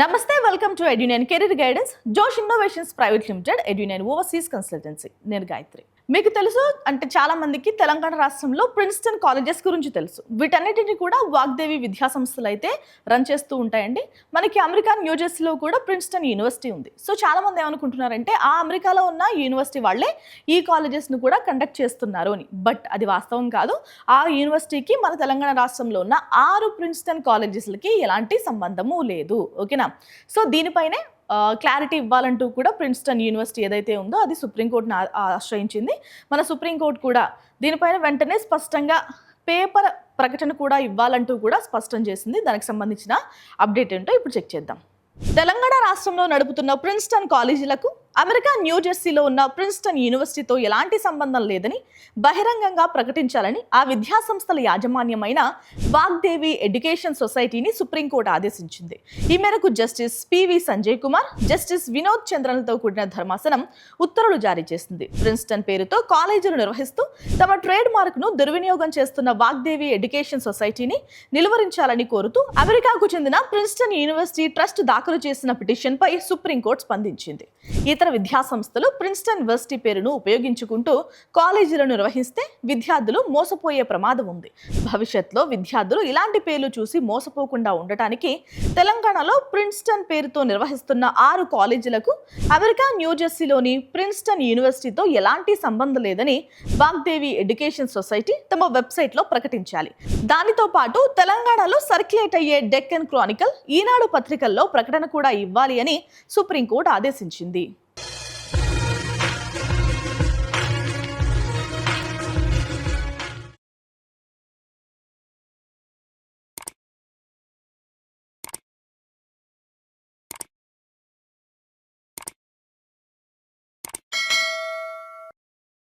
నమస్తే, welcome to Edunine career guidance Josh innovations private limited Edunine overseas consultancy. నేను గాయత్రి. మీకు తెలుసు అంటే చాలా మందికి తెలంగాణ రాష్ట్రంలో ప్రిన్స్టన్ కాలేజెస్ గురించి తెలుసు. వీటన్నిటిని కూడా వాగ్దేవి విద్యా సంస్థలు అయితే రన్ చేస్తూ ఉంటాయండి. మనకి అమెరికా న్యూజెర్సీలో కూడా ప్రిన్స్టన్ యూనివర్సిటీ ఉంది. సో చాలా మంది ఏమనుకుంటున్నారంటే ఆ అమెరికాలో ఉన్న యూనివర్సిటీ వాళ్ళే ఈ కాలేజెస్ను కూడా కండక్ట్ చేస్తున్నారు అని. బట్ అది వాస్తవం కాదు. ఆ యూనివర్సిటీకి మన తెలంగాణ రాష్ట్రంలో ఉన్న 6 ప్రిన్స్టన్ కాలేజెస్లకి ఎలాంటి సంబంధము లేదు. ఓకేనా? సో దీనిపైనే క్లారిటీ ఇవ్వాలంటూ కూడా ప్రిన్స్టన్ యూనివర్సిటీ ఏదైతే ఉందో అది సుప్రీంకోర్టును ఆశ్రయించింది. మన సుప్రీంకోర్టు కూడా దీనిపైన వెంటనే స్పష్టంగా పేపర్ ప్రకటన కూడా ఇవ్వాలంటూ కూడా స్పష్టం చేసింది. దానికి సంబంధించిన అప్డేట్ ఏంటో ఇప్పుడు చెక్ చేద్దాం. తెలంగాణ రాష్ట్రంలో నడుపుతున్న ప్రిన్స్టన్ కాలేజీలకు అమెరికా న్యూజెర్సీలో ఉన్న ప్రిన్స్టన్ యూనివర్సిటీతో ఎలాంటి సంబంధం లేదని బహిరంగంగా ప్రకటించాలని ఆ విద్యా సంస్థల యాజమాన్యమైన వాగ్దేవి ఎడ్యుకేషన్ సొసైటీని సుప్రీంకోర్టు ఆదేశించింది. ఈ మేరకు justice PV Sanjay Kumar, justice Vinod చంద్రన్లతో కూడిన ధర్మాసనం ఉత్తర్వులు జారీ చేసింది. ప్రిన్స్టన్ పేరుతో కాలేజీలు నిర్వహిస్తూ తమ ట్రేడ్ మార్క్ను దుర్వినియోగం చేస్తున్న వాగ్దేవి ఎడ్యుకేషన్ సొసైటీని నిలువరించాలని కోరుతూ అమెరికాకు చెందిన ప్రిన్స్టన్ యూనివర్సిటీ ట్రస్ట్ దాఖలు చేసిన పిటిషన్పై సుప్రీంకోర్టు స్పందించింది. ఇతర విద్యా సంస్థలు ప్రిన్స్టన్ యూనివర్సిటీ పేరును ఉపయోగించుకుంటూ కాలేజీలను నిర్వహిస్తే విద్యార్థులు మోసపోయే ప్రమాదం ఉంది. భవిష్యత్తులో విద్యార్థులు ఇలాంటి పేర్లు చూసి మోసపోకుండా ఉండటానికి తెలంగాణలో ప్రిన్స్టన్ పేరుతో నిర్వహిస్తున్న 6 కాలేజీలకు అమెరికా న్యూజెర్సీలోని ప్రిన్స్టన్ యూనివర్సిటీతో ఎలాంటి సంబంధం లేదని వాగ్దేవి ఎడ్యుకేషన్ సొసైటీ తమ వెబ్సైట్లో ప్రకటించాలి. దానితో పాటు తెలంగాణలో సర్క్యులేట్ అయ్యే డెక్కన్ క్రానికల్, ఈనాడు పత్రికల్లో ప్రకటన కూడా ఇవ్వాలి అని సుప్రీంకోర్టు ఆదేశించింది.